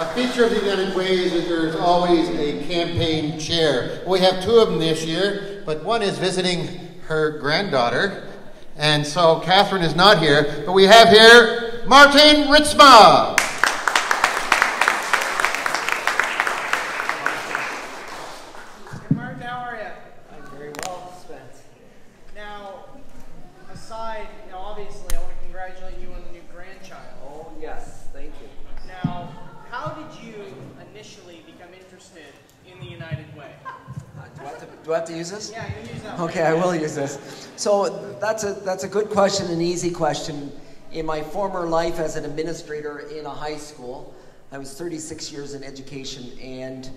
A feature of the United Way is that there's always a campaign chair. We have two of them this year, but one is visiting her granddaughter, and so Catherine is not here, but we have here Martin Ritsma. Hey Martin, how are you? I'm very well, Spence. Now, obviously I want to congratulate you on the new grandchild. Oh yes, thank you. Now, how did you initially become interested in the United Way? Do I have to use this? Yeah, you use that. Okay, I will use this. So that's a good question, an easy question. In my former life as an administrator in a high school, I was 36 years in education, and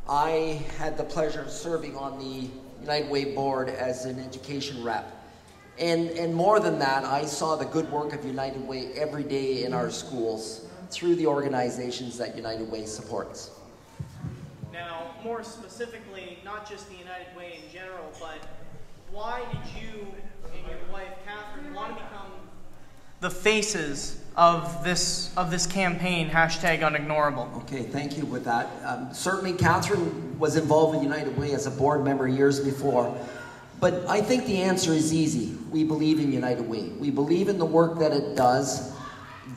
I had the pleasure of serving on the United Way board as an education rep. And more than that, I saw the good work of United Way every day in our schools through the organizations that United Way supports. Now, more specifically, not just the United Way in general, but why did you and your wife, Catherine, want to become the faces of this campaign, #Unignorable? Okay, thank you with that. Certainly, Catherine was involved with United Way as a board member years before. But I think the answer is easy. We believe in United Way. We believe in the work that it does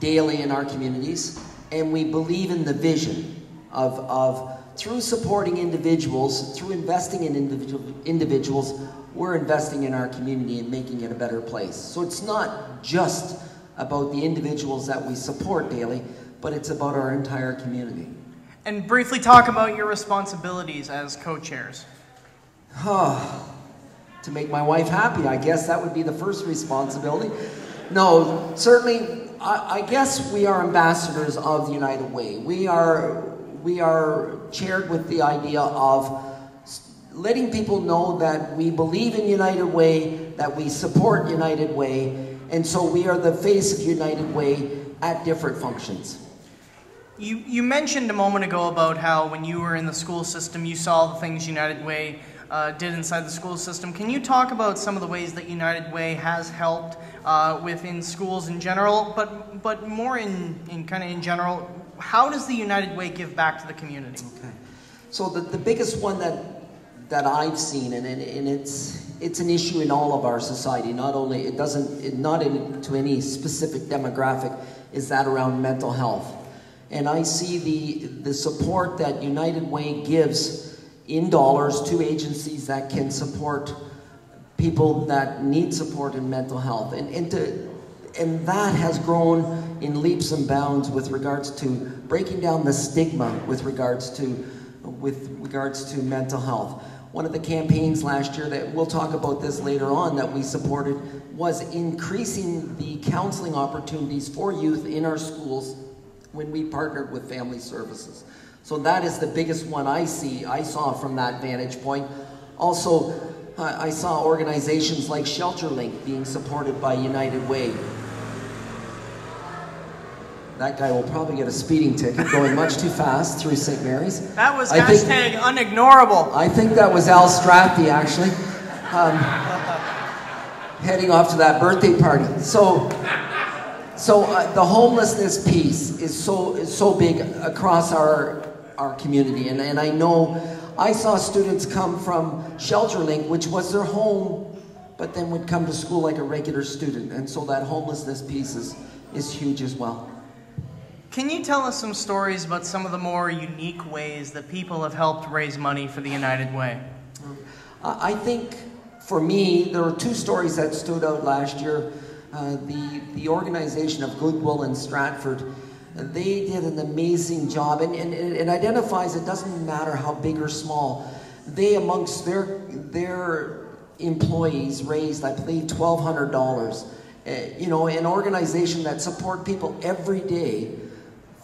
daily in our communities, and we believe in the vision of through supporting individuals, through investing in individuals, we're investing in our community and making it a better place. So it's not just about the individuals that we support daily, but it's about our entire community. And briefly talk about your responsibilities as co-chairs. To make my wife happy, I guess that would be the first responsibility. No, certainly, I guess we are ambassadors of the United Way. We are chaired with the idea of letting people know that we believe in United Way, that we support United Way, and so we are the face of United Way at different functions. You mentioned a moment ago about how when you were in the school system, you saw the things United Way did inside the school system. Can you talk about some of the ways that United Way has helped within schools in general, but more in general, how does the United Way give back to the community? Okay, so the biggest one that I've seen, and it's an issue in all of our society. Not only not into any specific demographic, is that around mental health, and I see the support that United Way gives in dollars to agencies that can support people that need support in mental health, and that has grown in leaps and bounds with regards to breaking down the stigma with regards to mental health. One of the campaigns last year, that we'll talk about this later on, that we supported was increasing the counseling opportunities for youth in our schools when we partnered with Family Services. So that is the biggest one I saw from that vantage point. Also, I saw organizations like ShelterLink being supported by United Way. That guy will probably get a speeding ticket going much too fast through St. Mary's. That was #Unignorable. I think that was Al Strathy, actually, heading off to that birthday party. So the homelessness piece is so big across our community, and I know I saw students come from ShelterLink, which was their home, but then would come to school like a regular student, and so that homelessness piece is huge as well. Can you tell us some stories about some of the more unique ways that people have helped raise money for the United Way? I think, for me, there were two stories that stood out last year. The organization of Goodwill in Stratford, they did an amazing job, and it identifies, it doesn't matter how big or small. They, amongst their employees, raised, I believe, $1,200. An organization that support people every day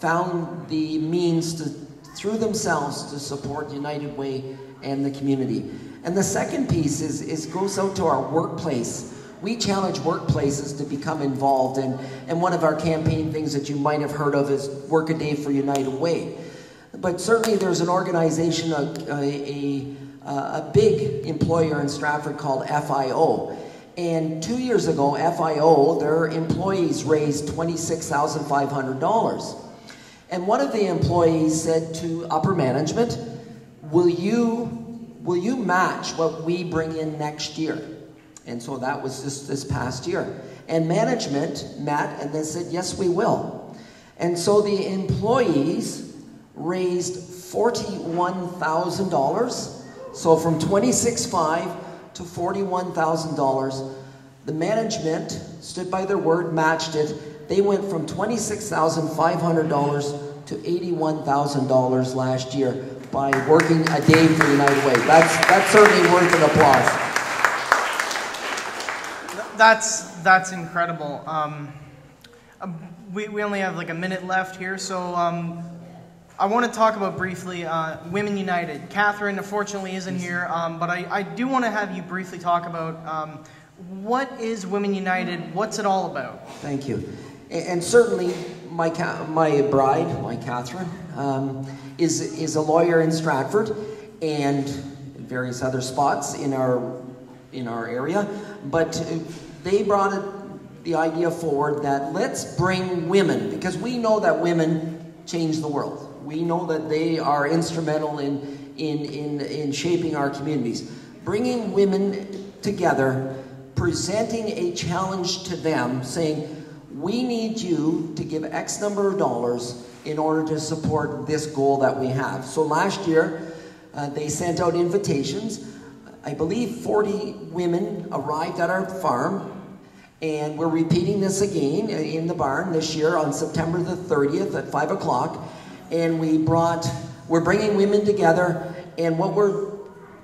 found the means to, through themselves, to support United Way and the community. And the second piece goes out to our workplace. We challenge workplaces to become involved, and one of our campaign things that you might have heard of is Work a Day for United Way. But certainly there's an organization, a big employer in Stratford called FIO. And 2 years ago, FIO, their employees raised $26,500. And one of the employees said to upper management, will you match what we bring in next year? And so that was just this past year. And management met and they said, yes, we will. And so the employees raised $41,000. So from $26,500 to $41,000. The management stood by their word, matched it. They went from $26,500 to $81,000 last year by working a day for United Way. That's certainly worth an applause. That's incredible. We only have like a minute left here, so I want to talk about briefly Women United. Catherine, unfortunately, isn't here, but I do want to have you briefly talk about what is Women United, what's it all about? Thank you. And certainly my bride, Catherine, is a lawyer in Stratford and various other spots in our area, but they brought the idea forward that let's bring women, because we know that women change the world. We know that they are instrumental in shaping our communities. Bringing women together, presenting a challenge to them, saying, we need you to give X number of dollars in order to support this goal that we have. So last year, they sent out invitations. I believe 40 women arrived at our farm, and we're repeating this again in the barn this year on September the 30th at 5 o'clock. And we're bringing women together, and what we're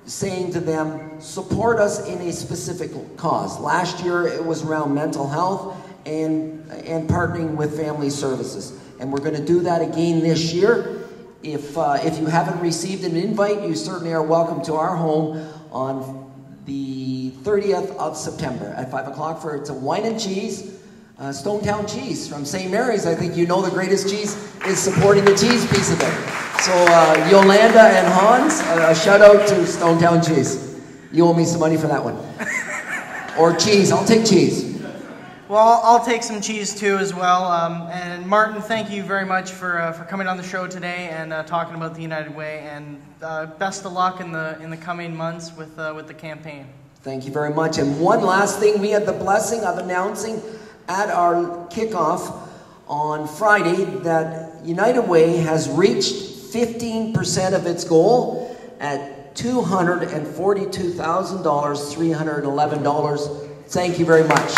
saying to them, support us in a specific cause. Last year, it was around mental health and partnering with family services. And we're going to do that again this year. If you haven't received an invite, you certainly are welcome to our home on the 30th of September at 5 o'clock for it's a wine and cheese, Stonetown cheese from St. Mary's. I think you know the greatest cheese is supporting the cheese piece of it. So Yolanda and Hans, a shout out to Stonetown cheese. You owe me some money for that one. Or cheese, I'll take cheese. Well, I'll take some cheese too as well. And Martin, thank you very much for coming on the show today and talking about the United Way. And best of luck in the coming months with the campaign. Thank you very much. And one last thing, we had the blessing of announcing at our kickoff on Friday that United Way has reached 15% of its goal at $242,311. Thank you very much.